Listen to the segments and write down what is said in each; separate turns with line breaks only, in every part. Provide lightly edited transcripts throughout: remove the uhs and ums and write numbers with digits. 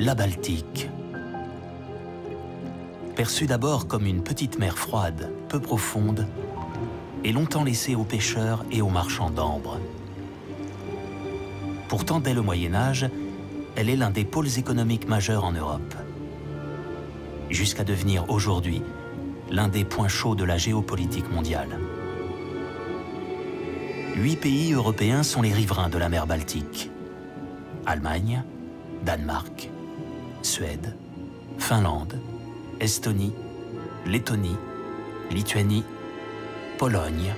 la Baltique. Perçue d'abord comme une petite mer froide, peu profonde, et longtemps laissée aux pêcheurs et aux marchands d'ambre. Pourtant, dès le Moyen-Âge, elle est l'un des pôles économiques majeurs en Europe, jusqu'à devenir aujourd'hui l'un des points chauds de la géopolitique mondiale. 8 pays européens sont les riverains de la mer Baltique. Allemagne, Danemark, Suède, Finlande, Estonie, Lettonie, Lituanie, Pologne,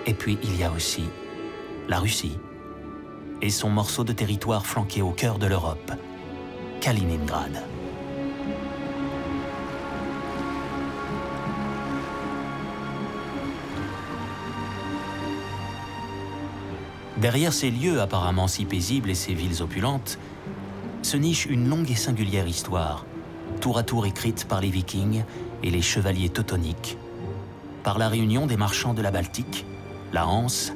et puis il y a aussi la Russie et son morceau de territoire flanqué au cœur de l'Europe, Kaliningrad. Derrière ces lieux apparemment si paisibles et ces villes opulentes, se niche une longue et singulière histoire, tour à tour écrite par les Vikings et les chevaliers teutoniques, par la réunion des marchands de la Baltique, la Hanse,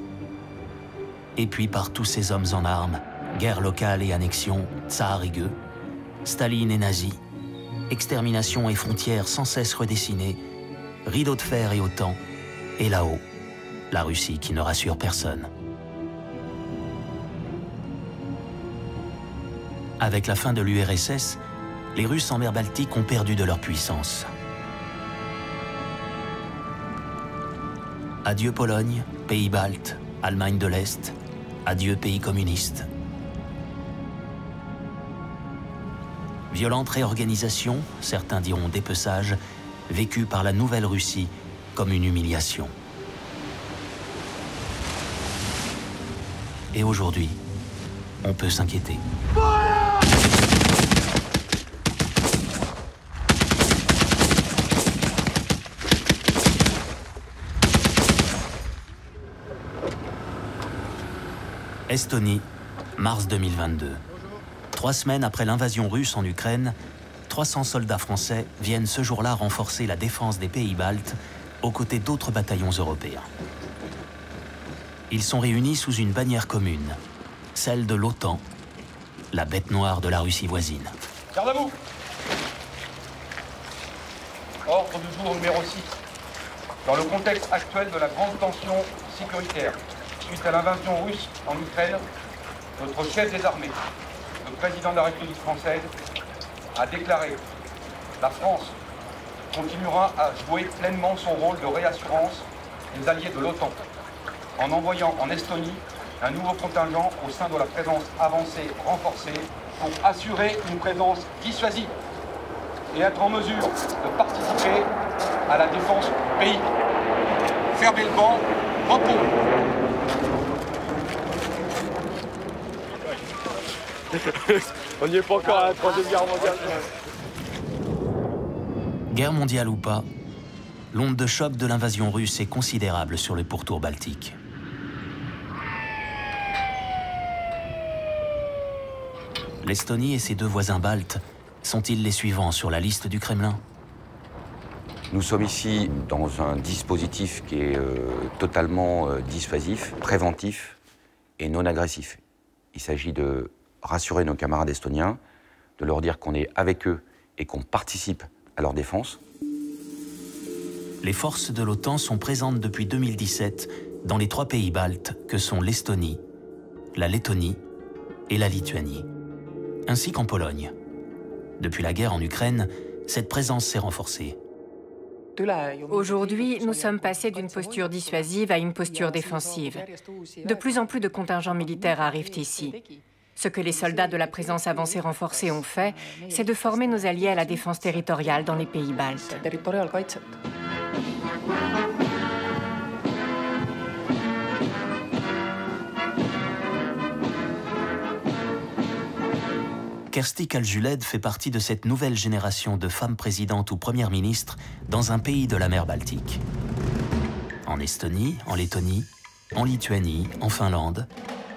et puis par tous ces hommes en armes, guerre locale et annexion, tsars et gueux, Staline et nazis, extermination et frontières sans cesse redessinées, rideaux de fer et OTAN, et là-haut, la Russie qui ne rassure personne. Avec la fin de l'URSS, les Russes en mer Baltique ont perdu de leur puissance. Adieu Pologne, pays baltes, Allemagne de l'Est, adieu pays communistes. Violente réorganisation, certains diront dépeçage, vécue par la nouvelle Russie comme une humiliation. Et aujourd'hui, on peut s'inquiéter. Estonie, mars 2022. 3 semaines après l'invasion russe en Ukraine, 300 soldats français viennent ce jour-là renforcer la défense des pays baltes aux côtés d'autres bataillons européens. Ils sont réunis sous une bannière commune, celle de l'OTAN, la bête noire de la Russie voisine.
Garde à vous. Ordre du jour numéro 6. Dans le contexte actuel de la grande tension sécuritaire, suite à l'invasion russe en Ukraine, notre chef des armées, le président de la République française, a déclaré « La France continuera à jouer pleinement son rôle de réassurance des alliés de l'OTAN, en envoyant en Estonie un nouveau contingent au sein de la présence avancée renforcée pour assurer une présence dissuasive et être en mesure de participer à la défense du pays. Fermez le banc, repos. »
On n'y est pas encore à la Troisième Guerre mondiale.
Guerre mondiale ou pas, l'onde de choc de l'invasion russe est considérable sur le pourtour baltique. L'Estonie et ses 2 voisins baltes sont-ils les suivants sur la liste du Kremlin?
Nous sommes ici dans un dispositif qui est totalement dissuasif, préventif et non agressif. Il s'agit de rassurer nos camarades estoniens, de leur dire qu'on est avec eux et qu'on participe à leur défense.
Les forces de l'OTAN sont présentes depuis 2017 dans les 3 pays baltes que sont l'Estonie, la Lettonie et la Lituanie, ainsi qu'en Pologne. Depuis la guerre en Ukraine, cette présence s'est renforcée.
Aujourd'hui, nous sommes passés d'une posture dissuasive à une posture défensive. De plus en plus de contingents militaires arrivent ici. Ce que les soldats de la présence avancée renforcée ont fait, c'est de former nos alliés à la défense territoriale dans les pays baltes.
Kersti Kaljulaid fait partie de cette nouvelle génération de femmes présidentes ou premières ministres dans un pays de la mer Baltique. En Estonie, en Lettonie, en Lituanie, en Finlande,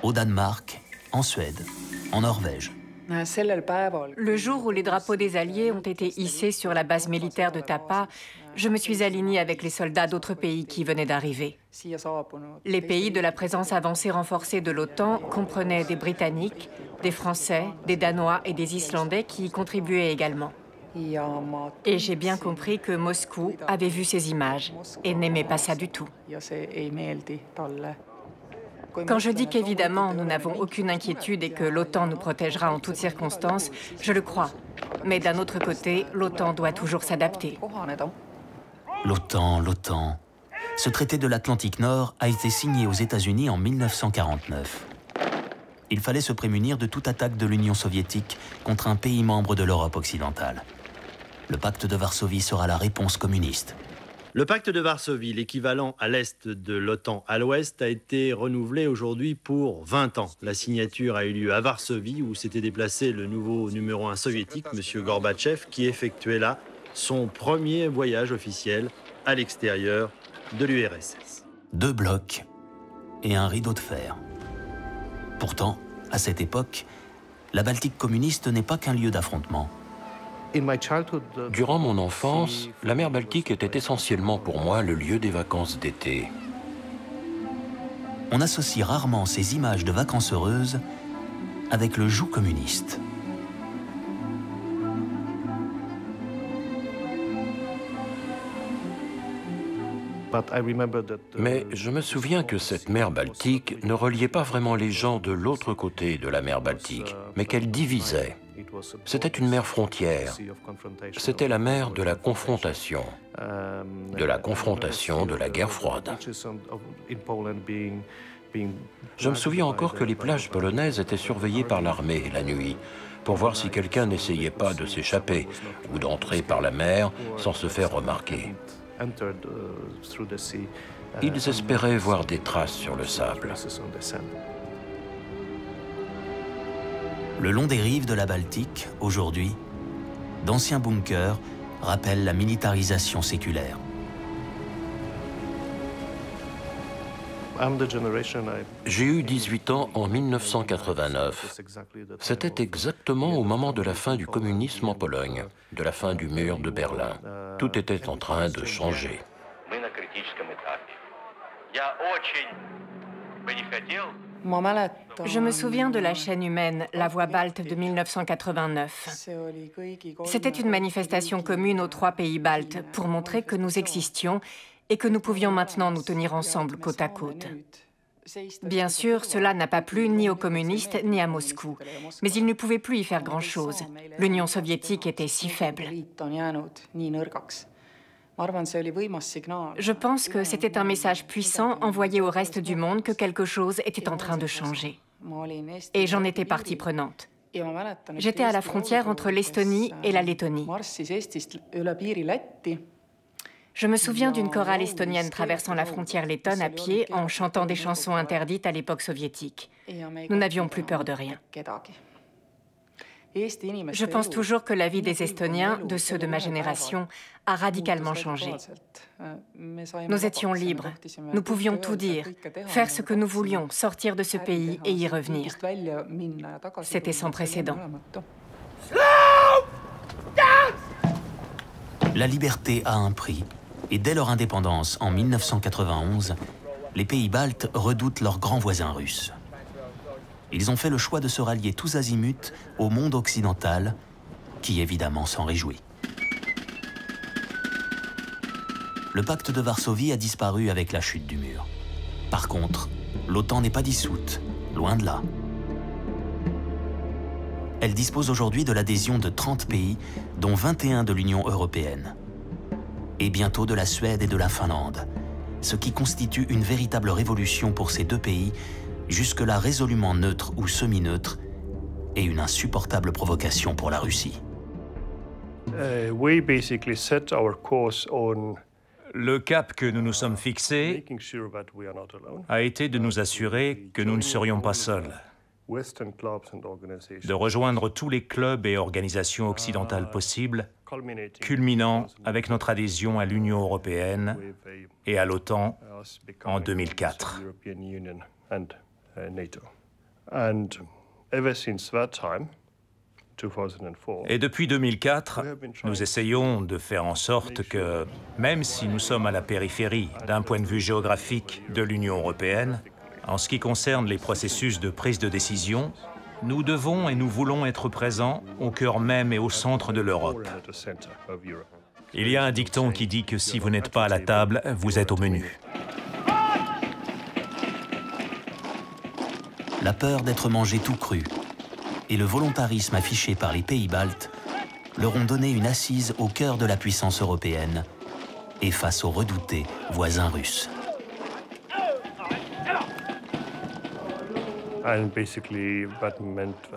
au Danemark, en Suède, en Norvège
Le jour où les drapeaux des Alliés ont été hissés sur la base militaire de Tapa, je me suis alignée avec les soldats d'autres pays qui venaient d'arriver. Les pays de la présence avancée renforcée de l'OTAN comprenaient des Britanniques, des Français, des Danois et des Islandais qui y contribuaient également. Et j'ai bien compris que Moscou avait vu ces images et n'aimait pas ça du tout. Quand je dis qu'évidemment, nous n'avons aucune inquiétude et que l'OTAN nous protégera en toutes circonstances, je le crois. Mais d'un autre côté, l'OTAN doit toujours s'adapter.
L'OTAN. Ce traité de l'Atlantique Nord a été signé aux États-Unis en 1949. Il fallait se prémunir de toute attaque de l'Union soviétique contre un pays membre de l'Europe occidentale. Le pacte de Varsovie sera la réponse communiste.
Le pacte de Varsovie, l'équivalent à l'est de l'OTAN à l'ouest, a été renouvelé aujourd'hui pour 20 ans. La signature a eu lieu à Varsovie, où s'était déplacé le nouveau numéro 1 soviétique, M. Gorbatchev, qui effectuait là son premier voyage officiel à l'extérieur de l'URSS.
2 blocs et un rideau de fer. Pourtant, à cette époque, la Baltique communiste n'est pas qu'un lieu d'affrontement.
Durant mon enfance, la mer Baltique était essentiellement pour moi le lieu des vacances d'été.
On associe rarement ces images de vacances heureuses avec le joug communiste.
Mais je me souviens que cette mer Baltique ne reliait pas vraiment les gens de l'autre côté de la mer Baltique, mais qu'elle divisait. C'était une mer frontière. C'était la mer de la confrontation de la guerre froide. Je me souviens encore que les plages polonaises étaient surveillées par l'armée la nuit, pour voir si quelqu'un n'essayait pas de s'échapper ou d'entrer par la mer sans se faire remarquer. Ils espéraient voir des traces sur le sable.
Le long des rives de la Baltique, aujourd'hui, d'anciens bunkers rappellent la militarisation séculaire.
J'ai eu 18 ans en 1989. C'était exactement au moment de la fin du communisme en Pologne, de la fin du mur de Berlin. Tout était en train de changer.
Je me souviens de la chaîne humaine, la Voie Balte de 1989. C'était une manifestation commune aux 3 pays baltes pour montrer que nous existions et que nous pouvions maintenant nous tenir ensemble côte à côte. Bien sûr, cela n'a pas plu ni aux communistes ni à Moscou, mais ils ne pouvaient plus y faire grand-chose. L'Union soviétique était si faible. Je pense que c'était un message puissant envoyé au reste du monde que quelque chose était en train de changer. Et j'en étais partie prenante. J'étais à la frontière entre l'Estonie et la Lettonie. Je me souviens d'une chorale estonienne traversant la frontière lettonne à pied en chantant des chansons interdites à l'époque soviétique. Nous n'avions plus peur de rien. Je pense toujours que la vie des Estoniens, de ceux de ma génération, a radicalement changé. Nous étions libres, nous pouvions tout dire, faire ce que nous voulions, sortir de ce pays et y revenir. C'était sans précédent.
La liberté a un prix, et dès leur indépendance en 1991, les pays baltes redoutent leurs grands voisins russes. Ils ont fait le choix de se rallier tous azimuts au monde occidental, qui évidemment s'en réjouit. Le pacte de Varsovie a disparu avec la chute du mur. Par contre, l'OTAN n'est pas dissoute, loin de là. Elle dispose aujourd'hui de l'adhésion de 30 pays, dont 21 de l'Union européenne. Et bientôt de la Suède et de la Finlande, ce qui constitue une véritable révolution pour ces 2 pays, jusque-là résolument neutres ou semi-neutres, et une insupportable provocation pour la Russie.
Le cap que nous nous sommes fixés a été de nous assurer que nous ne serions pas seuls, de rejoindre tous les clubs et organisations occidentales possibles, culminant avec notre adhésion à l'Union européenne et à l'OTAN en 2004. Et depuis 2004, nous essayons de faire en sorte que, même si nous sommes à la périphérie d'un point de vue géographique de l'Union européenne, en ce qui concerne les processus de prise de décision, nous devons et nous voulons être présents au cœur même et au centre de l'Europe. Il y a un dicton qui dit que si vous n'êtes pas à la table, vous êtes au menu.
La peur d'être mangé tout cru et le volontarisme affiché par les pays baltes leur ont donné une assise au cœur de la puissance européenne et face aux redoutés voisins russes.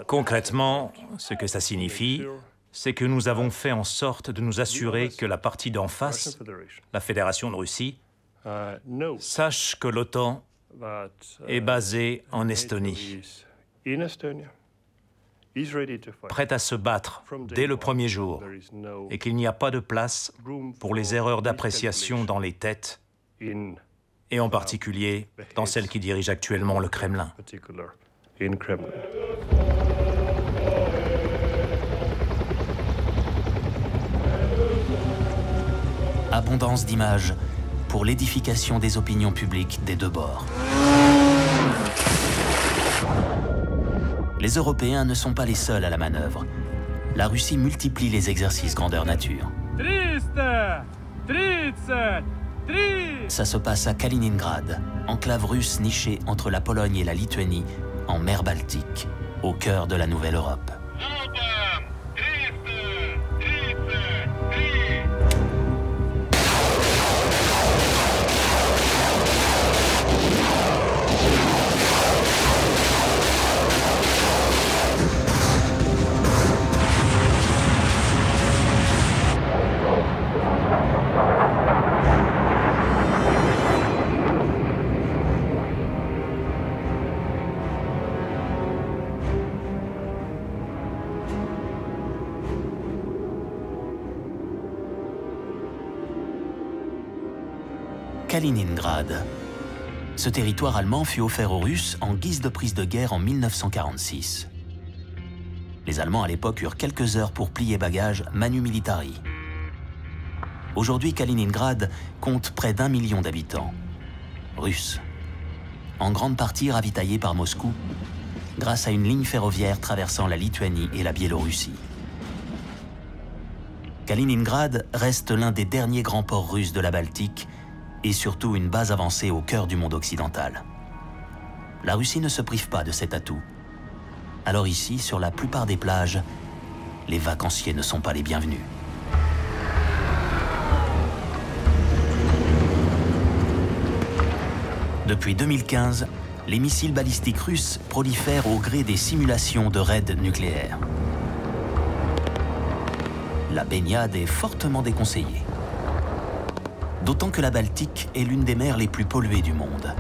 Concrètement, ce que ça signifie, c'est que nous avons fait en sorte de nous assurer que la partie d'en face, la Fédération de Russie, sache que l'OTAN est basée en Estonie, prête à se battre dès le premier jour, et qu'il n'y a pas de place pour les erreurs d'appréciation dans les têtes, et en particulier dans celle qui dirige actuellement le Kremlin.
Abondance d'images pour l'édification des opinions publiques des deux bords. Les Européens ne sont pas les seuls à la manœuvre. La Russie multiplie les exercices grandeur nature. Ça se passe à Kaliningrad, enclave russe nichée entre la Pologne et la Lituanie, en mer Baltique, au cœur de la Nouvelle Europe. Kaliningrad. Ce territoire allemand fut offert aux Russes en guise de prise de guerre en 1946. Les Allemands à l'époque eurent quelques heures pour plier bagages manu militari. Aujourd'hui, Kaliningrad compte près d'1 million d'habitants, russes, en grande partie ravitaillés par Moscou, grâce à une ligne ferroviaire traversant la Lituanie et la Biélorussie. Kaliningrad reste l'un des derniers grands ports russes de la Baltique et surtout une base avancée au cœur du monde occidental. La Russie ne se prive pas de cet atout. Alors ici, sur la plupart des plages, les vacanciers ne sont pas les bienvenus. Depuis 2015, les missiles balistiques russes prolifèrent au gré des simulations de raids nucléaires. La baignade est fortement déconseillée. D'autant que la Baltique est l'une des mers les plus polluées du monde.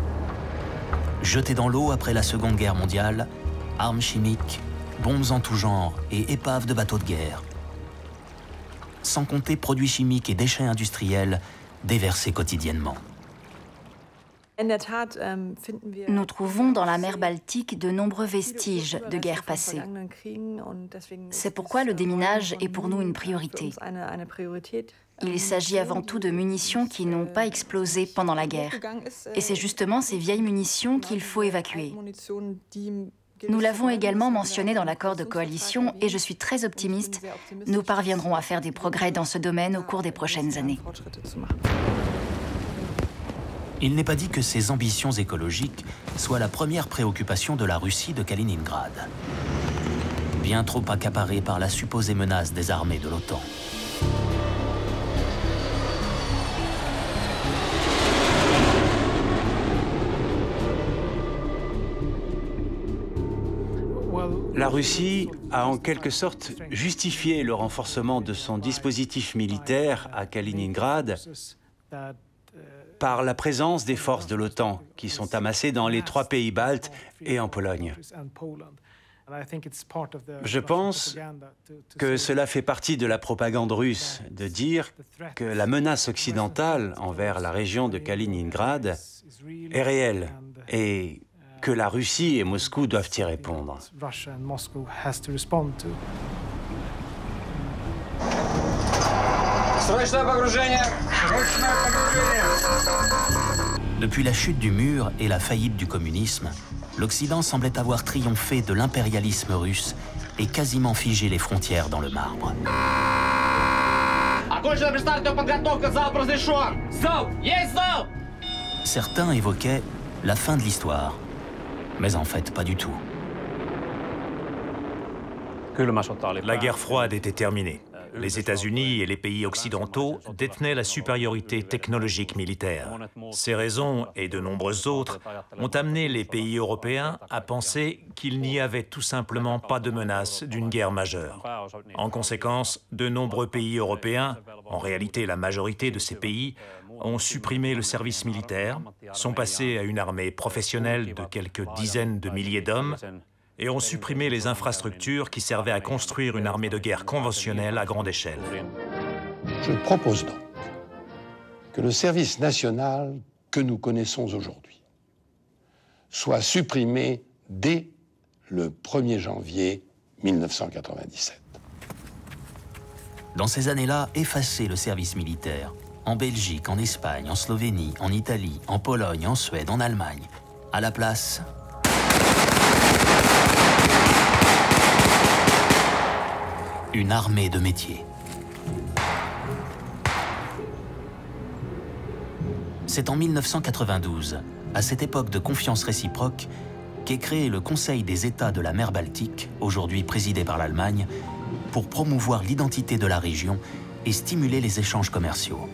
Jetée dans l'eau après la Seconde Guerre mondiale, armes chimiques, bombes en tout genre et épaves de bateaux de guerre. Sans compter produits chimiques et déchets industriels déversés quotidiennement.
Nous trouvons dans la mer Baltique de nombreux vestiges de guerres passées. C'est pourquoi le déminage est pour nous une priorité. Il s'agit avant tout de munitions qui n'ont pas explosé pendant la guerre. Et c'est justement ces vieilles munitions qu'il faut évacuer. Nous l'avons également mentionné dans l'accord de coalition et je suis très optimiste. Nous parviendrons à faire des progrès dans ce domaine au cours des prochaines années.
Il n'est pas dit que ces ambitions écologiques soient la première préoccupation de la Russie de Kaliningrad. Bien trop accaparée par la supposée menace des armées de l'OTAN.
La Russie a en quelque sorte justifié le renforcement de son dispositif militaire à Kaliningrad par la présence des forces de l'OTAN qui sont amassées dans les 3 pays baltes et en Pologne. Je pense que cela fait partie de la propagande russe de dire que la menace occidentale envers la région de Kaliningrad est réelle et que la Russie et Moscou doivent y répondre.
Depuis la chute du mur et la faillite du communisme, l'Occident semblait avoir triomphé de l'impérialisme russe et quasiment figé les frontières dans le marbre. Certains évoquaient la fin de l'histoire, mais en fait pas du tout.
La guerre froide était terminée. Les États-Unis et les pays occidentaux détenaient la supériorité technologique militaire. Ces raisons, et de nombreuses autres, ont amené les pays européens à penser qu'il n'y avait tout simplement pas de menace d'une guerre majeure. En conséquence, de nombreux pays européens, en réalité la majorité de ces pays, ont supprimé le service militaire, sont passés à une armée professionnelle de quelques dizaines de milliers d'hommes, et ont supprimé les infrastructures qui servaient à construire une armée de guerre conventionnelle à grande échelle.
Je propose donc que le service national que nous connaissons aujourd'hui soit supprimé dès le 1er janvier 1997.
Dans ces années-là, effacer le service militaire, en Belgique, en Espagne, en Slovénie, en Italie, en Pologne, en Suède, en Allemagne, à la place... une armée de métier. C'est en 1992, à cette époque de confiance réciproque, qu'est créé le Conseil des États de la mer Baltique, aujourd'hui présidé par l'Allemagne, pour promouvoir l'identité de la région et stimuler les échanges commerciaux.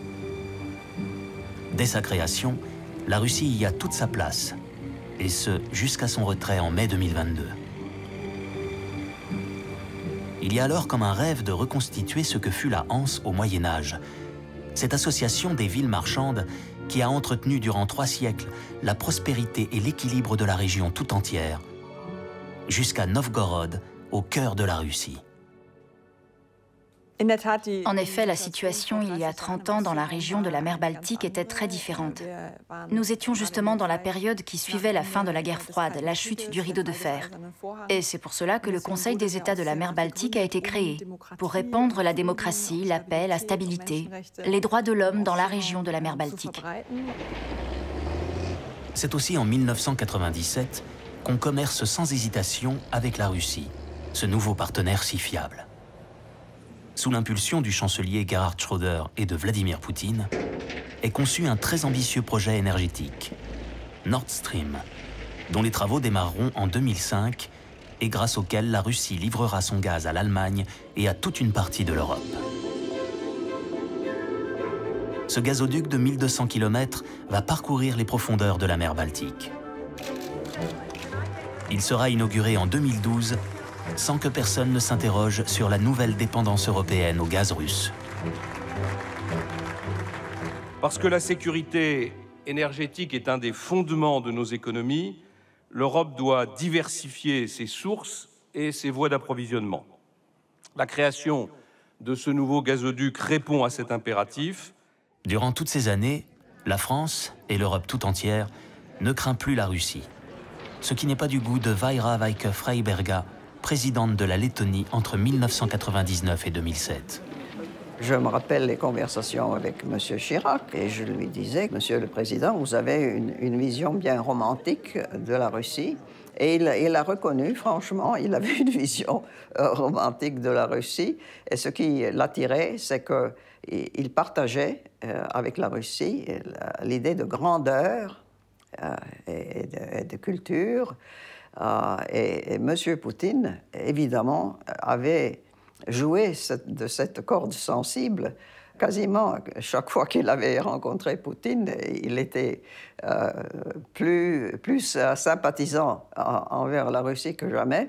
Dès sa création, la Russie y a toute sa place, et ce, jusqu'à son retrait en mai 2022. Il y a alors comme un rêve de reconstituer ce que fut la Hanse au Moyen-Âge, cette association des villes marchandes qui a entretenu durant 3 siècles la prospérité et l'équilibre de la région tout entière, jusqu'à Novgorod, au cœur de la Russie.
En effet, la situation il y a 30 ans dans la région de la mer Baltique était très différente. Nous étions justement dans la période qui suivait la fin de la guerre froide, la chute du rideau de fer. Et c'est pour cela que le Conseil des États de la mer Baltique a été créé, pour répandre la démocratie, la paix, la stabilité, les droits de l'homme dans la région de la mer Baltique.
C'est aussi en 1997 qu'on commerce sans hésitation avec la Russie, ce nouveau partenaire si fiable. Sous l'impulsion du chancelier Gerhard Schröder et de Vladimir Poutine, est conçu un très ambitieux projet énergétique, Nord Stream, dont les travaux démarreront en 2005 et grâce auquel la Russie livrera son gaz à l'Allemagne et à toute une partie de l'Europe. Ce gazoduc de 1200 km va parcourir les profondeurs de la mer Baltique. Il sera inauguré en 2012 sans que personne ne s'interroge sur la nouvelle dépendance européenne au gaz russe.
Parce que la sécurité énergétique est un des fondements de nos économies, l'Europe doit diversifier ses sources et ses voies d'approvisionnement. La création de ce nouveau gazoduc répond à cet impératif.
Durant toutes ces années, la France et l'Europe tout entière ne craint plus la Russie, ce qui n'est pas du goût de Vaira Vaike-Freiberga, présidente de la Lettonie entre 1999 et 2007.
Je me rappelle les conversations avec M. Chirac et je lui disais, Monsieur le Président, vous avez une vision bien romantique de la Russie. Et il a reconnu, franchement, il avait une vision romantique de la Russie. Et ce qui l'attirait, c'est qu'il partageait avec la Russie l'idée de grandeur et de culture. Et M. Poutine, évidemment, avait joué de cette corde sensible. Quasiment chaque fois qu'il avait rencontré Poutine, il était plus sympathisant envers la Russie que jamais.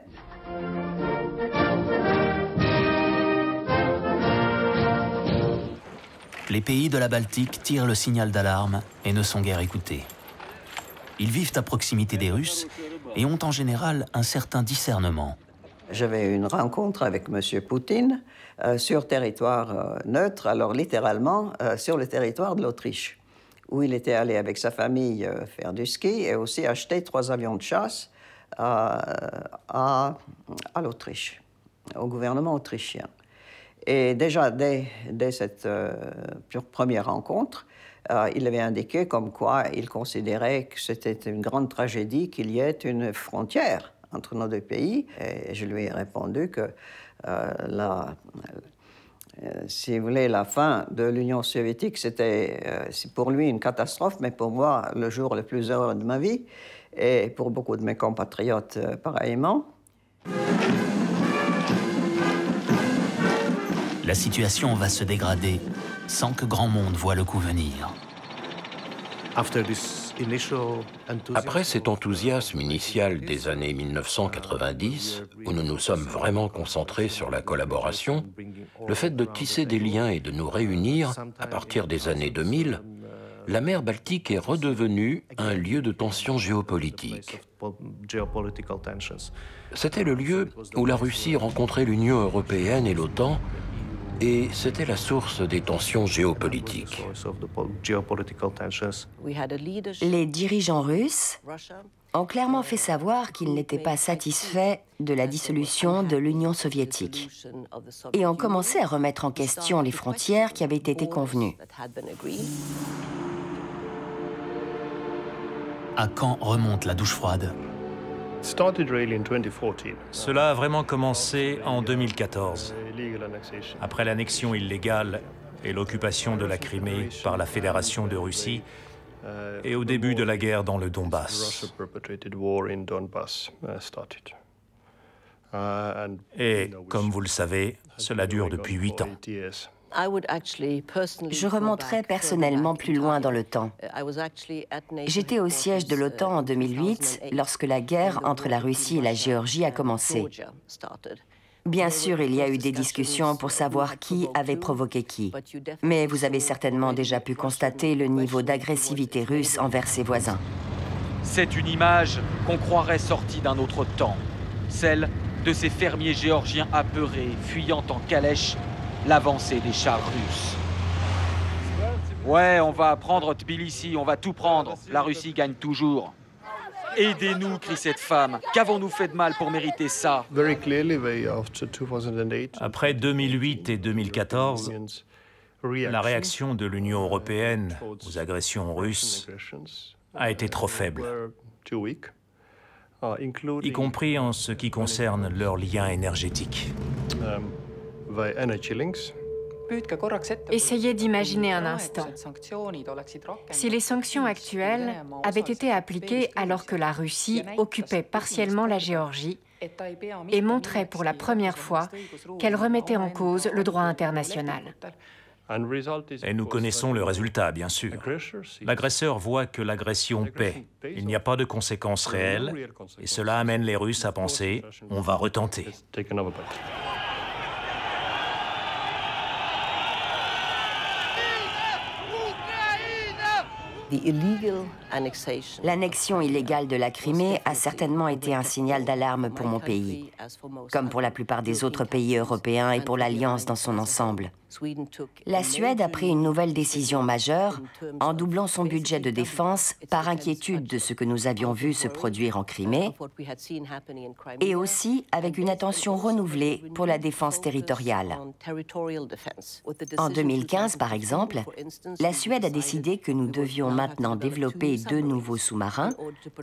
Les pays de la Baltique tirent le signal d'alarme et ne sont guère écoutés. Ils vivent à proximité des Russes et ont en général un certain discernement.
J'avais une rencontre avec M. Poutine sur territoire neutre, alors littéralement sur le territoire de l'Autriche, où il était allé avec sa famille faire du ski et aussi acheter 3 avions de chasse à l'Autriche, au gouvernement autrichien. Et déjà, dès cette première rencontre, il avait indiqué comme quoi il considérait que c'était une grande tragédie qu'il y ait une frontière entre nos deux pays. Et je lui ai répondu que si vous voulez, la fin de l'Union soviétique, c'était pour lui une catastrophe, mais pour moi, le jour le plus heureux de ma vie, et pour beaucoup de mes compatriotes pareillement.
La situation va se dégrader sans que grand monde voie le coup venir.
Après cet enthousiasme initial des années 1990, où nous nous sommes vraiment concentrés sur la collaboration, le fait de tisser des liens et de nous réunir, à partir des années 2000, la mer Baltique est redevenue un lieu de tension géopolitique. C'était le lieu où la Russie rencontrait l'Union européenne et l'OTAN, et c'était la source des tensions géopolitiques.
Les dirigeants russes ont clairement fait savoir qu'ils n'étaient pas satisfaits de la dissolution de l'Union soviétique et ont commencé à remettre en question les frontières qui avaient été convenues.
À quand remonte la douche froide?
Cela a vraiment commencé en 2014, après l'annexion illégale et l'occupation de la Crimée par la Fédération de Russie et au début de la guerre dans le Donbass. Et, comme vous le savez, cela dure depuis 8 ans.
Je remonterai personnellement plus loin dans le temps. J'étais au siège de l'OTAN en 2008, lorsque la guerre entre la Russie et la Géorgie a commencé. Bien sûr, il y a eu des discussions pour savoir qui avait provoqué qui. Mais vous avez certainement déjà pu constater le niveau d'agressivité russe envers ses voisins.
C'est une image qu'on croirait sortie d'un autre temps. Celle de ces fermiers géorgiens apeurés, fuyant en calèche l'avancée des chars russes. Ouais, on va prendre Tbilissi, on va tout prendre. La Russie gagne toujours. Aidez-nous, crie cette femme. Qu'avons-nous fait de mal pour mériter ça?
Après 2008 et 2014, la réaction de l'Union européenne aux agressions russes a été trop faible, y compris en ce qui concerne leurs liens énergétiques.
Essayez d'imaginer un instant. Si les sanctions actuelles avaient été appliquées alors que la Russie occupait partiellement la Géorgie et montrait pour la première fois qu'elle remettait en cause le droit international.
Et nous connaissons le résultat, bien sûr. L'agresseur voit que l'agression paie. Il n'y a pas de conséquences réelles, et cela amène les Russes à penser « on va retenter ».
L'annexion illégale de la Crimée a certainement été un signal d'alarme pour mon pays, comme pour la plupart des autres pays européens et pour l'Alliance dans son ensemble. La Suède a pris une nouvelle décision majeure en doublant son budget de défense par inquiétude de ce que nous avions vu se produire en Crimée et aussi avec une attention renouvelée pour la défense territoriale. En 2015, par exemple, la Suède a décidé que nous devions maintenant développer 2 nouveaux sous-marins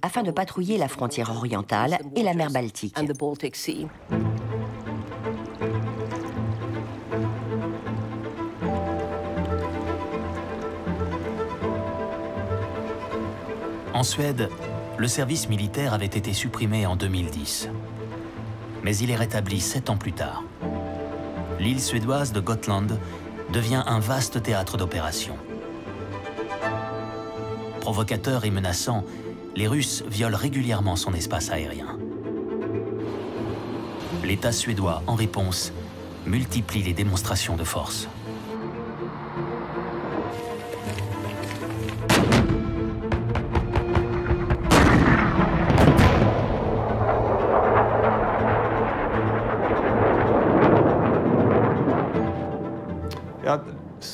afin de patrouiller la frontière orientale et la mer Baltique.
En Suède, le service militaire avait été supprimé en 2010. Mais il est rétabli 7 ans plus tard. L'île suédoise de Gotland devient un vaste théâtre d'opérations. Provocateurs et menaçants, les Russes violent régulièrement son espace aérien. L'État suédois, en réponse, multiplie les démonstrations de force.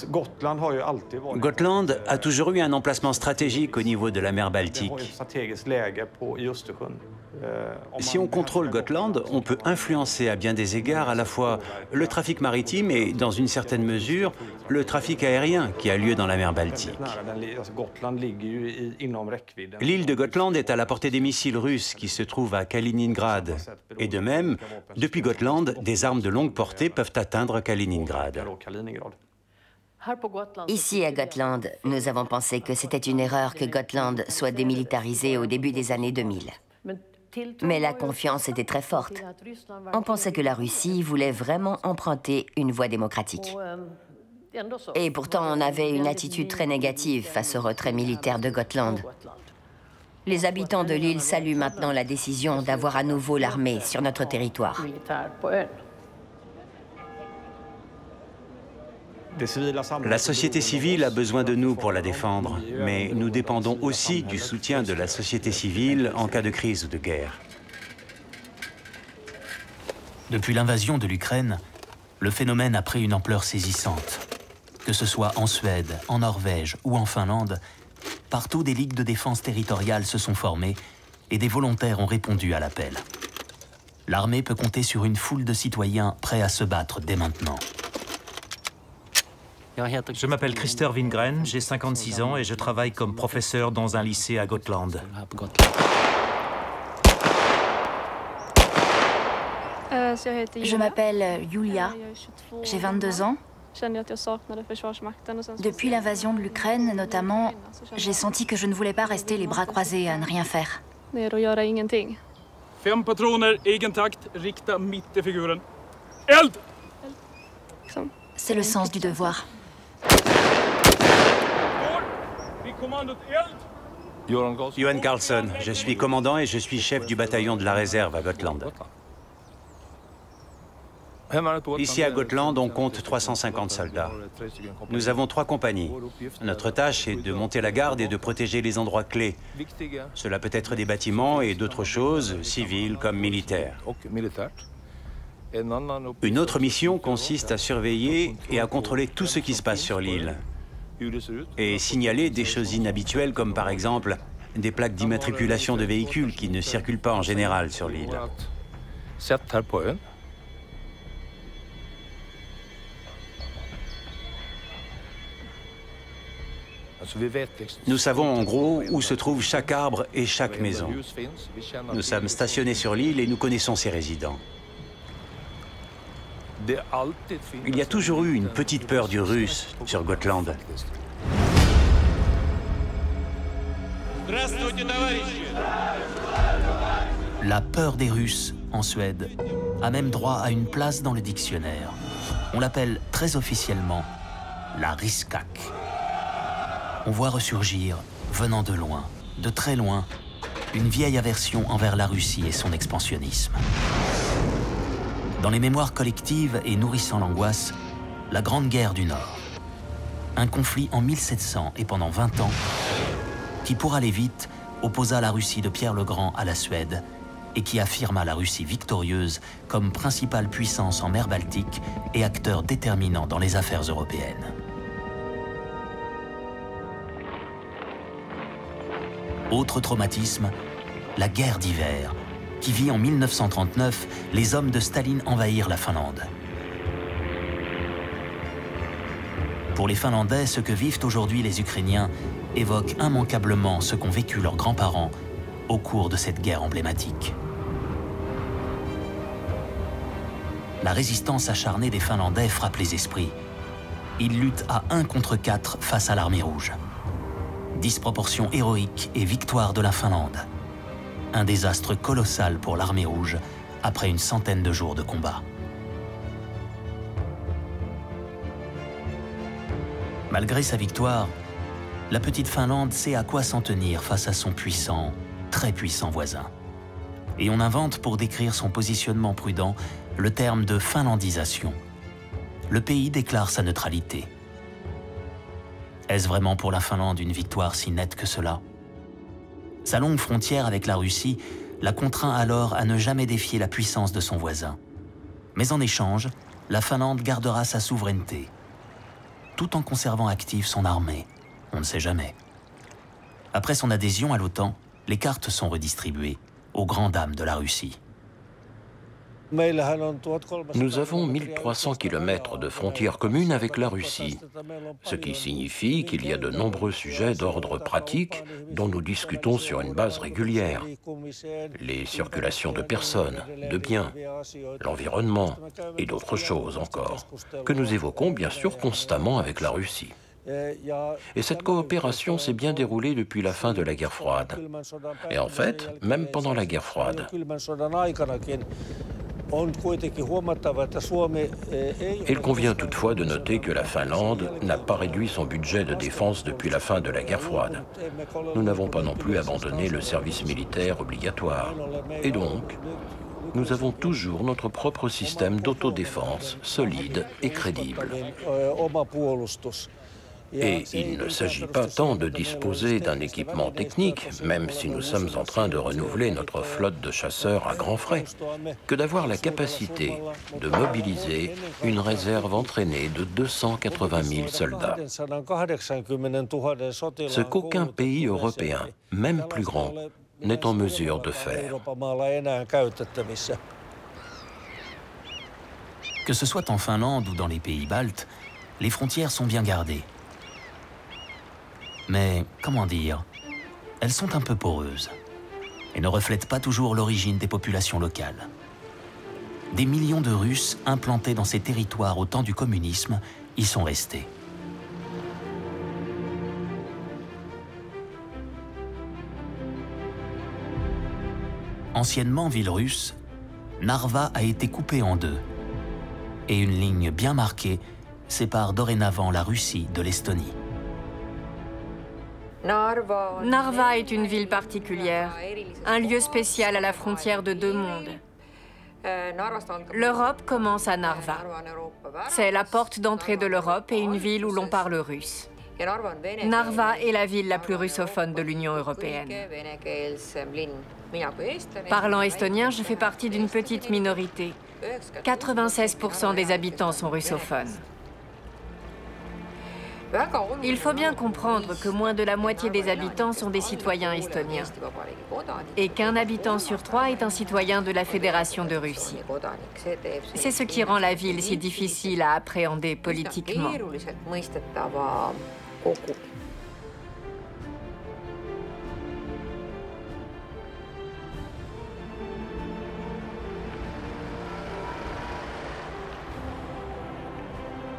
Gotland a toujours eu un emplacement stratégique au niveau de la mer Baltique. Si on contrôle Gotland, on peut influencer à bien des égards à la fois le trafic maritime et, dans une certaine mesure, le trafic aérien qui a lieu dans la mer Baltique. L'île de Gotland est à la portée des missiles russes qui se trouvent à Kaliningrad. Et de même, depuis Gotland, des armes de longue portée peuvent atteindre Kaliningrad.
Ici, à Gotland, nous avons pensé que c'était une erreur que Gotland soit démilitarisé au début des années 2000. Mais la confiance était très forte. On pensait que la Russie voulait vraiment emprunter une voie démocratique. Et pourtant, on avait une attitude très négative face au retrait militaire de Gotland. Les habitants de l'île saluent maintenant la décision d'avoir à nouveau l'armée sur notre territoire.
La société civile a besoin de nous pour la défendre, mais nous dépendons aussi du soutien de la société civile en cas de crise ou de guerre.
Depuis l'invasion de l'Ukraine, le phénomène a pris une ampleur saisissante. Que ce soit en Suède, en Norvège ou en Finlande, partout des ligues de défense territoriale se sont formées et des volontaires ont répondu à l'appel. L'armée peut compter sur une foule de citoyens prêts à se battre dès maintenant.
Je m'appelle Christer Wingren, j'ai 56 ans et je travaille comme professeur dans un lycée à Gotland.
Je m'appelle Julia, j'ai 22 ans. Depuis l'invasion de l'Ukraine, notamment, j'ai senti que je ne voulais pas rester les bras croisés à ne rien faire.
5 patroner, egen takt, rikta mitt i figuren. Eld!
C'est le sens du devoir.
Johan Carlson, je suis commandant et je suis chef du bataillon de la réserve à Gotland. Ici à Gotland, on compte 350 soldats. Nous avons 3 compagnies. Notre tâche est de monter la garde et de protéger les endroits clés. Cela peut être des bâtiments et d'autres choses, civiles comme militaires. Une autre mission consiste à surveiller et à contrôler tout ce qui se passe sur l'île. Et signaler des choses inhabituelles comme par exemple des plaques d'immatriculation de véhicules qui ne circulent pas en général sur l'île. Nous savons en gros où se trouve chaque arbre et chaque maison. Nous sommes stationnés sur l'île et nous connaissons ses résidents. Il y a toujours eu une petite peur du russe sur Gotland.
La peur des Russes, en Suède, a même droit à une place dans le dictionnaire. On l'appelle très officiellement la riskak. On voit ressurgir, venant de loin, de très loin, une vieille aversion envers la Russie et son expansionnisme. Dans les mémoires collectives et nourrissant l'angoisse, la Grande Guerre du Nord. Un conflit en 1700 et pendant 20 ans, qui pour aller vite, opposa la Russie de Pierre le Grand à la Suède et qui affirma la Russie victorieuse comme principale puissance en mer Baltique et acteur déterminant dans les affaires européennes. Autre traumatisme, la guerre d'hiver, qui vit en 1939 les hommes de Staline envahir la Finlande. Pour les Finlandais, ce que vivent aujourd'hui les Ukrainiens évoque immanquablement ce qu'ont vécu leurs grands-parents au cours de cette guerre emblématique. La résistance acharnée des Finlandais frappe les esprits. Ils luttent à 1 contre 4 face à l'armée rouge. Disproportion héroïque et victoire de la Finlande. Un désastre colossal pour l'armée rouge après une centaine de jours de combat. Malgré sa victoire, la petite Finlande sait à quoi s'en tenir face à son puissant, très puissant voisin. Et on invente pour décrire son positionnement prudent le terme de finlandisation. Le pays déclare sa neutralité. Est-ce vraiment pour la Finlande une victoire si nette que cela? Sa longue frontière avec la Russie la contraint alors à ne jamais défier la puissance de son voisin. Mais en échange, la Finlande gardera sa souveraineté. tout en conservant active son armée. On ne sait jamais. Après son adhésion à l'OTAN, les cartes sont redistribuées aux grandes dames de la Russie.
Nous avons 1300 km de frontières communes avec la Russie, ce qui signifie qu'il y a de nombreux sujets d'ordre pratique dont nous discutons sur une base régulière. Les circulations de personnes, de biens, l'environnement et d'autres choses encore, que nous évoquons bien sûr constamment avec la Russie. Et cette coopération s'est bien déroulée depuis la fin de la guerre froide. Et en fait, même pendant la guerre froide. Il convient toutefois de noter que la Finlande n'a pas réduit son budget de défense depuis la fin de la guerre froide. Nous n'avons pas non plus abandonné le service militaire obligatoire. Et donc, nous avons toujours notre propre système d'autodéfense solide et crédible. Et il ne s'agit pas tant de disposer d'un équipement technique, même si nous sommes en train de renouveler notre flotte de chasseurs à grands frais, que d'avoir la capacité de mobiliser une réserve entraînée de 280 000 soldats. Ce qu'aucun pays européen, même plus grand, n'est en mesure de faire.
Que ce soit en Finlande ou dans les pays baltes, les frontières sont bien gardées. Mais, comment dire, elles sont un peu poreuses et ne reflètent pas toujours l'origine des populations locales. Des millions de Russes implantés dans ces territoires au temps du communisme y sont restés. Anciennement ville russe, Narva a été coupée en deux et une ligne bien marquée sépare dorénavant la Russie de l'Estonie.
Narva est une ville particulière, un lieu spécial à la frontière de deux mondes. L'Europe commence à Narva. C'est la porte d'entrée de l'Europe et une ville où l'on parle russe. Narva est la ville la plus russophone de l'Union européenne. Parlant estonien, je fais partie d'une petite minorité. 96% des habitants sont russophones. Il faut bien comprendre que moins de la moitié des habitants sont des citoyens estoniens et qu'un habitant sur 3 est un citoyen de la Fédération de Russie. C'est ce qui rend la ville si difficile à appréhender politiquement.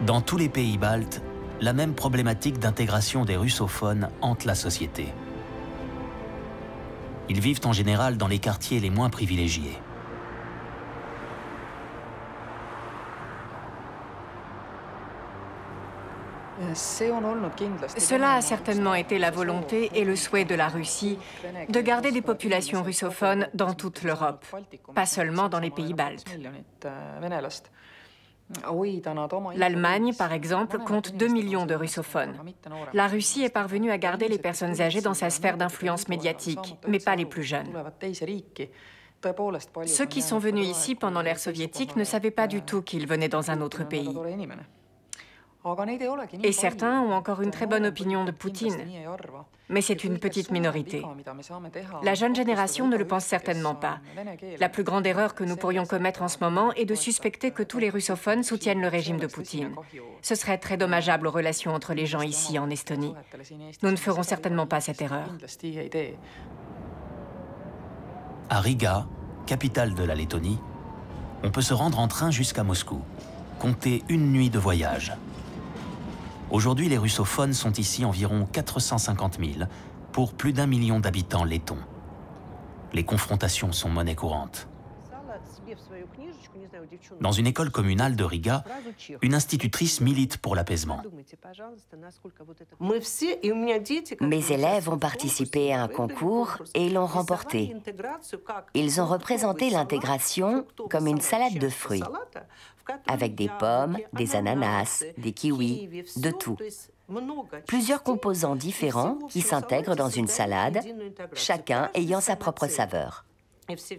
Dans tous les pays baltes, la même problématique d'intégration des russophones hante la société. Ils vivent en général dans les quartiers les moins privilégiés.
Cela a certainement été la volonté et le souhait de la Russie de garder des populations russophones dans toute l'Europe, pas seulement dans les pays baltes. L'Allemagne, par exemple, compte 2 millions de russophones. La Russie est parvenue à garder les personnes âgées dans sa sphère d'influence médiatique, mais pas les plus jeunes. Ceux qui sont venus ici pendant l'ère soviétique ne savaient pas du tout qu'ils venaient dans un autre pays. Et certains ont encore une très bonne opinion de Poutine. Mais c'est une petite minorité. La jeune génération ne le pense certainement pas. La plus grande erreur que nous pourrions commettre en ce moment est de suspecter que tous les russophones soutiennent le régime de Poutine. Ce serait très dommageable aux relations entre les gens ici en Estonie. Nous ne ferons certainement pas cette erreur.
À Riga, capitale de la Lettonie, on peut se rendre en train jusqu'à Moscou. Comptez une nuit de voyage. Aujourd'hui, les russophones sont ici environ 450 000 pour plus d'1 million d'habitants lettons. Les confrontations sont monnaie courante. Dans une école communale de Riga, une institutrice milite pour l'apaisement.
Mes élèves ont participé à un concours et l'ont remporté. Ils ont représenté l'intégration comme une salade de fruits, avec des pommes, des ananas, des kiwis, de tout. Plusieurs composants différents qui s'intègrent dans une salade, chacun ayant sa propre saveur.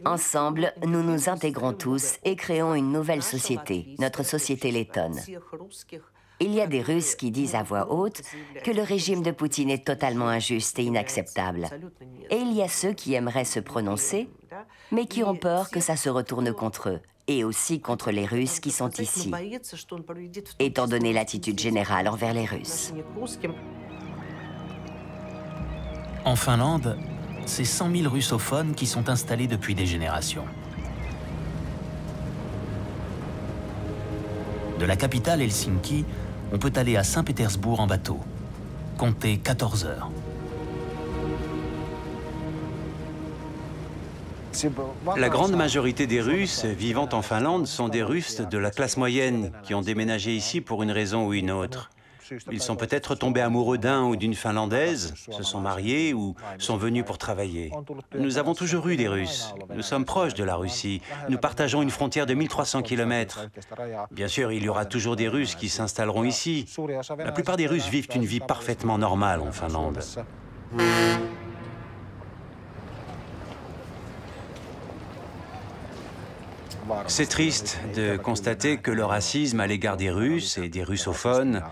Ensemble, nous nous intégrons tous et créons une nouvelle société, notre société lettonne. Il y a des Russes qui disent à voix haute que le régime de Poutine est totalement injuste et inacceptable. Et il y a ceux qui aimeraient se prononcer, mais qui ont peur que ça se retourne contre eux, et aussi contre les Russes qui sont ici, étant donné l'attitude générale envers les Russes.
En Finlande, c'est 100 000 russophones qui sont installés depuis des générations. De la capitale Helsinki, on peut aller à Saint-Pétersbourg en bateau. Comptez 14 heures.
La grande majorité des Russes vivant en Finlande sont des Russes de la classe moyenne qui ont déménagé ici pour une raison ou une autre. Ils sont peut-être tombés amoureux d'un ou d'une Finlandaise, se sont mariés ou sont venus pour travailler. Nous avons toujours eu des Russes. Nous sommes proches de la Russie. Nous partageons une frontière de 1300 km. Bien sûr, il y aura toujours des Russes qui s'installeront ici. La plupart des Russes vivent une vie parfaitement normale en Finlande. C'est triste de constater que le racisme à l'égard des Russes et des russophones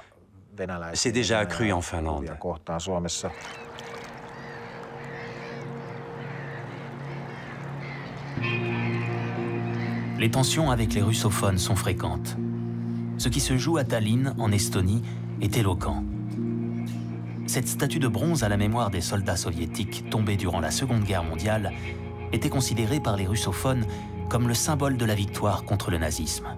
s'est déjà accru en Finlande.
Les tensions avec les russophones sont fréquentes. Ce qui se joue à Tallinn, en Estonie, est éloquent. Cette statue de bronze à la mémoire des soldats soviétiques tombés durant la Seconde Guerre mondiale était considérée par les russophones comme le symbole de la victoire contre le nazisme,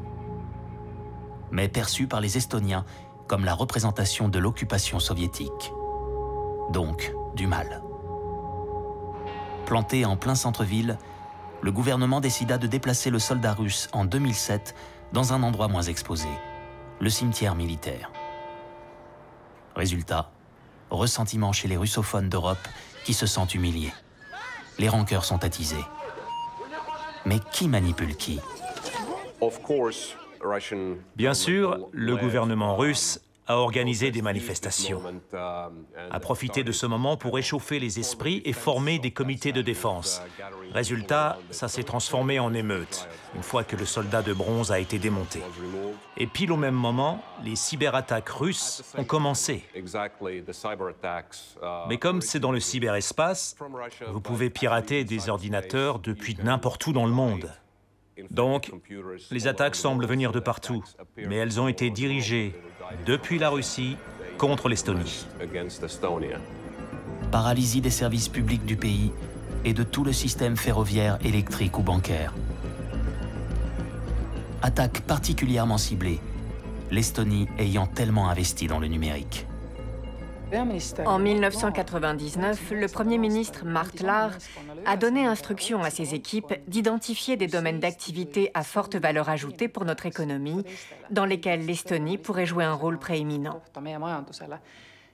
mais perçue par les Estoniens comme la représentation de l'occupation soviétique, donc du mal. Planté en plein centre-ville, le gouvernement décida de déplacer le soldat russe en 2007 dans un endroit moins exposé, le cimetière militaire. Résultat, ressentiment chez les russophones d'Europe qui se sentent humiliés. Les rancœurs sont attisées. Mais qui manipule qui?
Bien sûr, le gouvernement russe a organisé des manifestations, a profité de ce moment pour échauffer les esprits et former des comités de défense. Résultat, ça s'est transformé en émeute, une fois que le soldat de bronze a été démonté. Et pile au même moment, les cyberattaques russes ont commencé. Mais comme c'est dans le cyberespace, vous pouvez pirater des ordinateurs depuis n'importe où dans le monde. Donc, les attaques semblent venir de partout, mais elles ont été dirigées depuis la Russie contre l'Estonie.
Paralysie des services publics du pays et de tout le système ferroviaire, électrique ou bancaire. Attaque particulièrement ciblée, l'Estonie ayant tellement investi dans le numérique.
En 1999, le Premier ministre Mart Laar a donné instruction à ses équipes d'identifier des domaines d'activité à forte valeur ajoutée pour notre économie, dans lesquels l'Estonie pourrait jouer un rôle prééminent.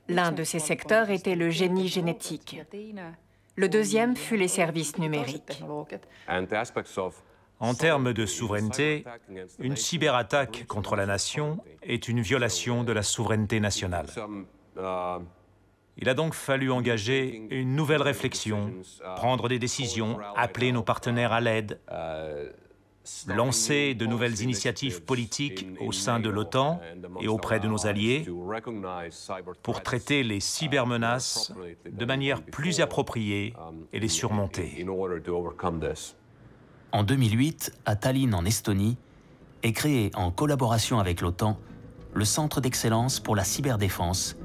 L'un de ces secteurs était le génie génétique. Le deuxième fut les services numériques.
En termes de souveraineté, une cyberattaque contre la nation est une violation de la souveraineté nationale. Il a donc fallu engager une nouvelle réflexion, prendre des décisions, appeler nos partenaires à l'aide, lancer de nouvelles initiatives politiques au sein de l'OTAN et auprès de nos alliés pour traiter les cybermenaces de manière plus appropriée et les surmonter.
En 2008, à Tallinn, en Estonie, est créé en collaboration avec l'OTAN le Centre d'excellence pour la cyberdéfense,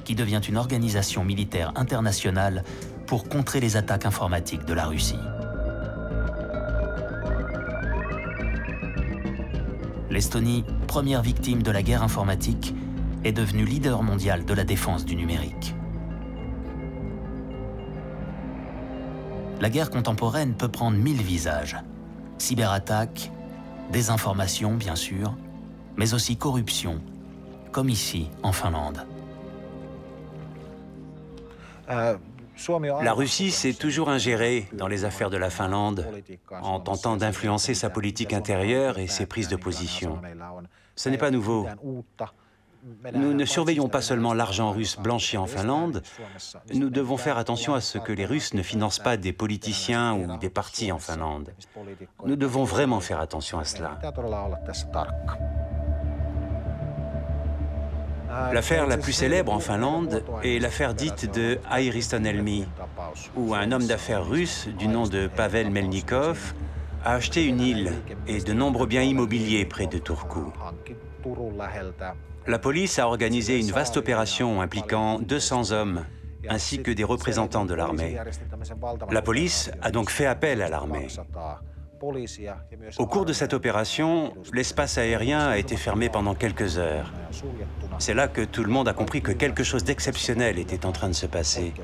qui devient une organisation militaire internationale pour contrer les attaques informatiques de la Russie. L'Estonie, première victime de la guerre informatique, est devenue leader mondial de la défense du numérique. La guerre contemporaine peut prendre 1000 visages. Cyberattaques, désinformation bien sûr, mais aussi corruption, comme ici en Finlande.
La Russie s'est toujours ingérée dans les affaires de la Finlande en tentant d'influencer sa politique intérieure et ses prises de position. Ce n'est pas nouveau. Nous ne surveillons pas seulement l'argent russe blanchi en Finlande, nous devons faire attention à ce que les Russes ne financent pas des politiciens ou des partis en Finlande. Nous devons vraiment faire attention à cela. L'affaire la plus célèbre en Finlande est l'affaire dite de Airistonhelmi, où un homme d'affaires russe du nom de Pavel Melnikov a acheté une île et de nombreux biens immobiliers près de Turku. La police a organisé une vaste opération impliquant 200 hommes, ainsi que des représentants de l'armée. La police a donc fait appel à l'armée. Au cours de cette opération, l'espace aérien a été fermé pendant quelques heures. C'est là que tout le monde a compris que quelque chose d'exceptionnel était en train de se passer.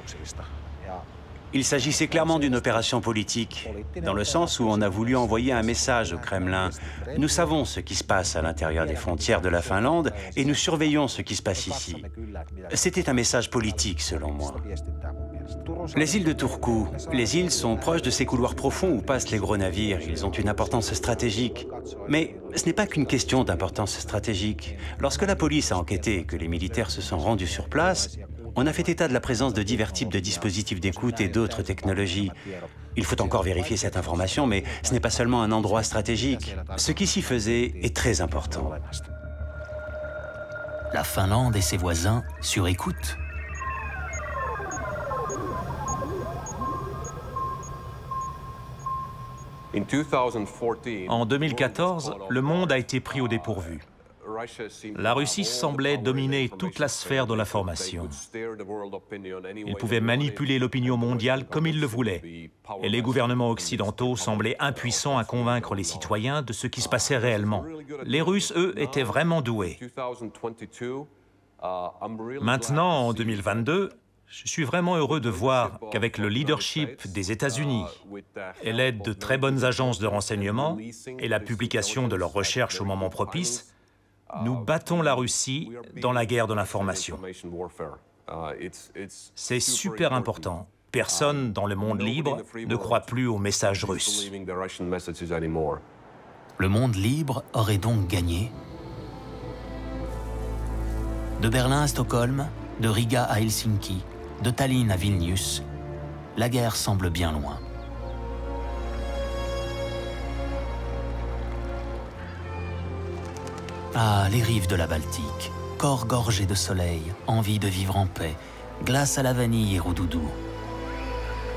Il s'agissait clairement d'une opération politique, dans le sens où on a voulu envoyer un message au Kremlin. Nous savons ce qui se passe à l'intérieur des frontières de la Finlande et nous surveillons ce qui se passe ici. C'était un message politique, selon moi. Les îles de Turku, les îles sont proches de ces couloirs profonds où passent les gros navires. Ils ont une importance stratégique. Mais ce n'est pas qu'une question d'importance stratégique. Lorsque la police a enquêté et que les militaires se sont rendus sur place, on a fait état de la présence de divers types de dispositifs d'écoute et d'autres technologies. Il faut encore vérifier cette information, mais ce n'est pas seulement un endroit stratégique. Ce qui s'y faisait est très important.
La Finlande et ses voisins sur écoute.
En 2014, le monde a été pris au dépourvu. La Russie semblait dominer toute la sphère de l'information. Il pouvait manipuler l'opinion mondiale comme il le voulait. Et les gouvernements occidentaux semblaient impuissants à convaincre les citoyens de ce qui se passait réellement. Les Russes, eux, étaient vraiment doués. Maintenant, en 2022, je suis vraiment heureux de voir qu'avec le leadership des États-Unis et l'aide de très bonnes agences de renseignement et la publication de leurs recherches au moment propice, nous battons la Russie dans la guerre de l'information. C'est super important. Personne dans le monde libre ne croit plus aux messages russes.
Le monde libre aurait donc gagné. De Berlin à Stockholm, de Riga à Helsinki, de Tallinn à Vilnius, la guerre semble bien loin. Ah, les rives de la Baltique, corps gorgés de soleil, envie de vivre en paix, glace à la vanille et roudoudou.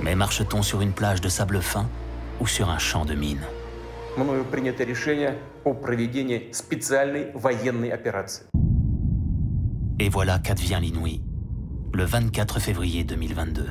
Mais marche-t-on sur une plage de sable fin ou sur un champ de mines? Et voilà qu'advient l'inouï, le 24 février 2022.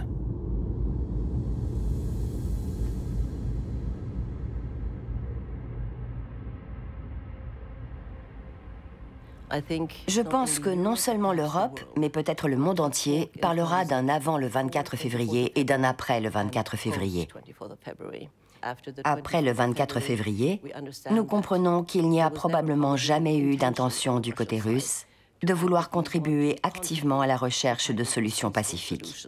Je pense que non seulement l'Europe, mais peut-être le monde entier, parlera d'un avant le 24 février et d'un après le 24 février. Après le 24 février, nous comprenons qu'il n'y a probablement jamais eu d'intention du côté russe de vouloir contribuer activement à la recherche de solutions pacifiques.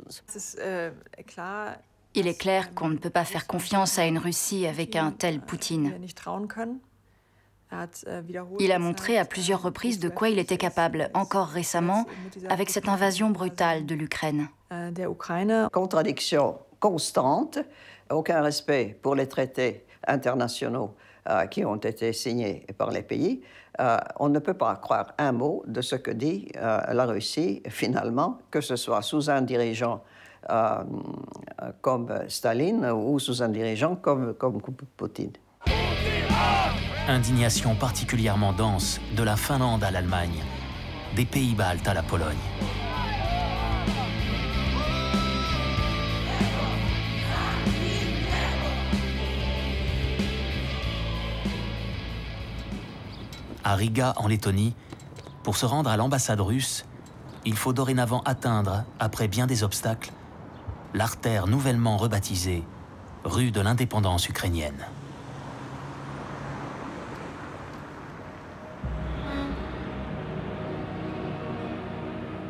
Il est clair qu'on ne peut pas faire confiance à une Russie avec un tel Poutine. Il a montré à plusieurs reprises de quoi il était capable, encore récemment, avec cette invasion brutale de l'Ukraine.
Contradiction constante, aucun respect pour les traités internationaux qui ont été signés par les pays. On ne peut pas croire un mot de ce que dit la Russie, finalement, que ce soit sous un dirigeant comme Staline ou sous un dirigeant comme Poutine.
Indignation particulièrement dense de la Finlande à l'Allemagne, des pays baltes à la Pologne. À Riga, en Lettonie, pour se rendre à l'ambassade russe, il faut dorénavant atteindre, après bien des obstacles, l'artère nouvellement rebaptisée rue de l'indépendance ukrainienne.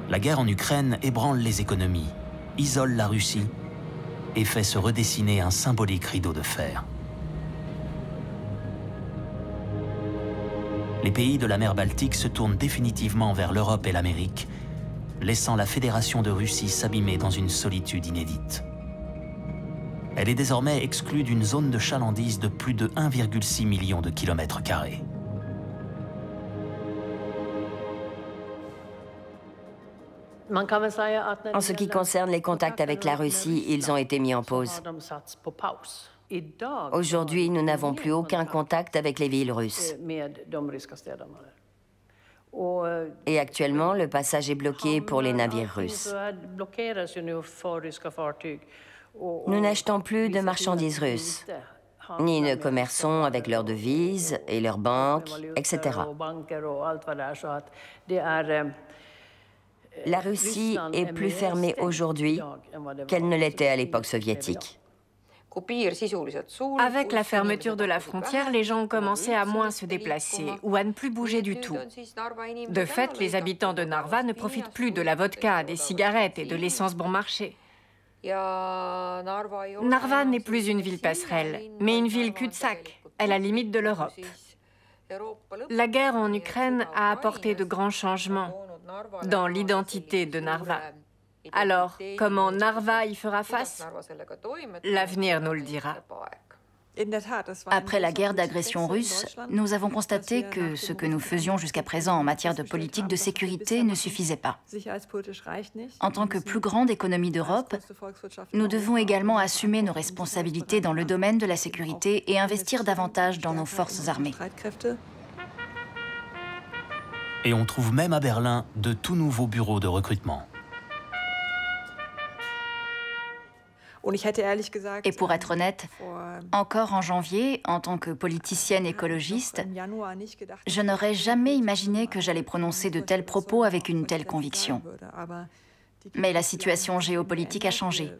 La guerre en Ukraine ébranle les économies, isole la Russie et fait se redessiner un symbolique rideau de fer. Les pays de la mer Baltique se tournent définitivement vers l'Europe et l'Amérique, laissant la Fédération de Russie s'abîmer dans une solitude inédite. Elle est désormais exclue d'une zone de chalandise de plus de 1,6 million de kilomètres carrés.
En ce qui concerne les contacts avec la Russie, ils ont été mis en pause. Aujourd'hui, nous n'avons plus aucun contact avec les villes russes. Et actuellement, le passage est bloqué pour les navires russes. Nous n'achetons plus de marchandises russes, ni ne commerçons avec leurs devises et leurs banques, etc. La Russie est plus fermée aujourd'hui qu'elle ne l'était à l'époque soviétique.
Avec la fermeture de la frontière, les gens ont commencé à moins se déplacer ou à ne plus bouger du tout. De fait, les habitants de Narva ne profitent plus de la vodka, des cigarettes et de l'essence bon marché. Narva n'est plus une ville passerelle, mais une ville cul-de-sac, à la limite de l'Europe. La guerre en Ukraine a apporté de grands changements dans l'identité de Narva. Alors, comment Narva y fera face? L'avenir nous le dira.
Après la guerre d'agression russe, nous avons constaté que ce que nous faisions jusqu'à présent en matière de politique de sécurité ne suffisait pas. En tant que plus grande économie d'Europe, nous devons également assumer nos responsabilités dans le domaine de la sécurité et investir davantage dans nos forces armées.
Et on trouve même à Berlin de tout nouveaux bureaux de recrutement.
Et pour être honnête, encore en janvier, en tant que politicienne écologiste, je n'aurais jamais imaginé que j'allais prononcer de tels propos avec une telle conviction. Mais la situation géopolitique a changé.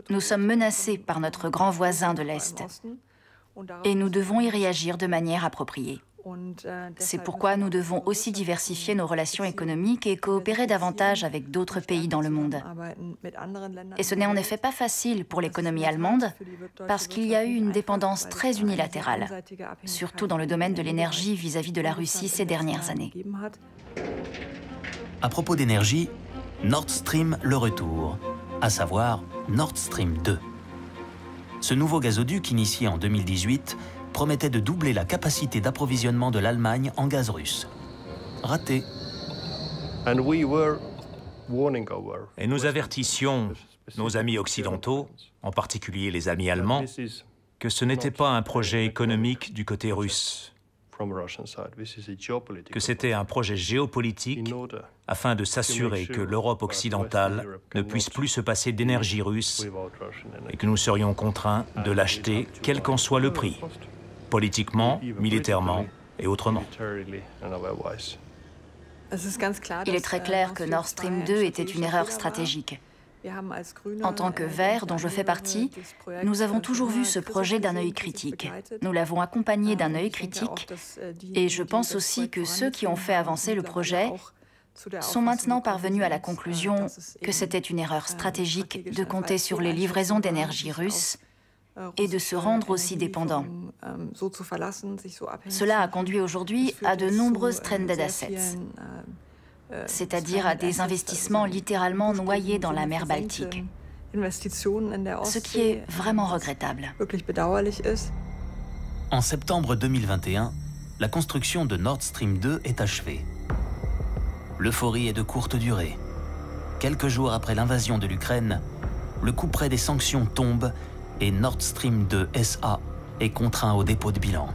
Nous sommes menacés par notre grand voisin de l'Est. Et nous devons y réagir de manière appropriée. C'est pourquoi nous devons aussi diversifier nos relations économiques et coopérer davantage avec d'autres pays dans le monde. Et ce n'est en effet pas facile pour l'économie allemande parce qu'il y a eu une dépendance très unilatérale, surtout dans le domaine de l'énergie vis-à-vis de la Russie ces dernières années.
À propos d'énergie, Nord Stream le retour, à savoir Nord Stream 2. Ce nouveau gazoduc initié en 2018 promettait de doubler la capacité d'approvisionnement de l'Allemagne en gaz russe. Raté.
Et nous avertissions nos amis occidentaux, en particulier les amis allemands, que ce n'était pas un projet économique du côté russe, que c'était un projet géopolitique afin de s'assurer que l'Europe occidentale ne puisse plus se passer d'énergie russe et que nous serions contraints de l'acheter quel qu'en soit le prix, politiquement, militairement et autrement.
Il est très clair que Nord Stream 2 était une erreur stratégique. En tant que Verts, dont je fais partie, nous avons toujours vu ce projet d'un œil critique. Nous l'avons accompagné d'un œil critique et je pense aussi que ceux qui ont fait avancer le projet sont maintenant parvenus à la conclusion que c'était une erreur stratégique de compter sur les livraisons d'énergie russes et de se rendre aussi dépendants. Cela a conduit aujourd'hui à de nombreux stranded assets, c'est-à-dire à des investissements littéralement noyés dans la mer Baltique, ce qui est vraiment regrettable.
En septembre 2021, la construction de Nord Stream 2 est achevée. L'euphorie est de courte durée. Quelques jours après l'invasion de l'Ukraine, le couperet des sanctions tombe et Nord Stream 2 SA est contraint au dépôt de bilan.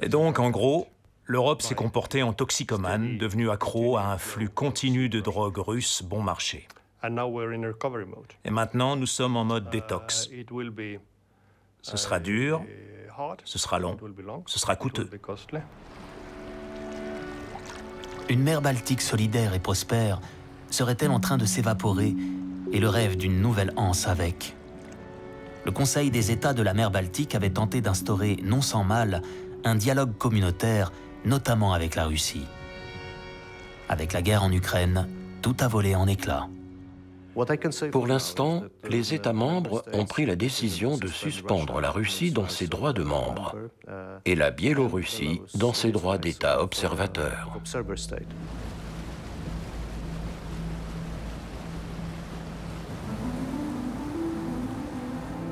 Et donc, en gros, l'Europe s'est comportée en toxicomane, devenue accro à un flux continu de drogue russe bon marché. Et maintenant, nous sommes en mode détox. Ce sera dur, ce sera long, ce sera coûteux.
Une mer Baltique solidaire et prospère serait-elle en train de s'évaporer et le rêve d'une nouvelle anse avec? Le Conseil des États de la mer Baltique avait tenté d'instaurer, non sans mal, un dialogue communautaire, notamment avec la Russie. Avec la guerre en Ukraine, tout a volé en éclats.
Pour l'instant, les États membres ont pris la décision de suspendre la Russie dans ses droits de membre et la Biélorussie dans ses droits d'État observateur.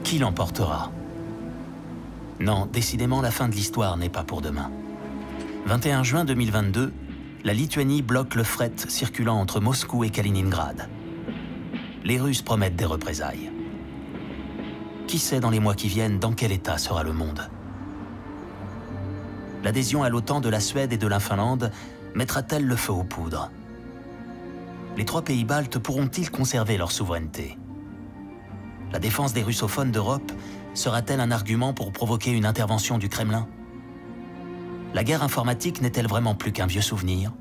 Qui l'emportera? Non, décidément, la fin de l'histoire n'est pas pour demain. 21 juin 2022, la Lituanie bloque le fret circulant entre Moscou et Kaliningrad. Les Russes promettent des représailles. Qui sait dans les mois qui viennent dans quel état sera le monde? L'adhésion à l'OTAN de la Suède et de la Finlande mettra-t-elle le feu aux poudres? Les 3 pays baltes pourront-ils conserver leur souveraineté? La défense des russophones d'Europe sera-t-elle un argument pour provoquer une intervention du Kremlin? La guerre informatique n'est-elle vraiment plus qu'un vieux souvenir?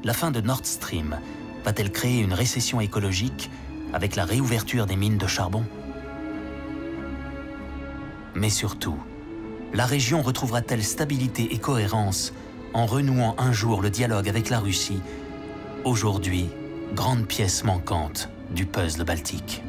La fin de Nord Stream va-t-elle créer une récession écologique avec la réouverture des mines de charbon? Mais surtout, la région retrouvera-t-elle stabilité et cohérence en renouant un jour le dialogue avec la Russie, aujourd'hui grande pièce manquante du puzzle baltique?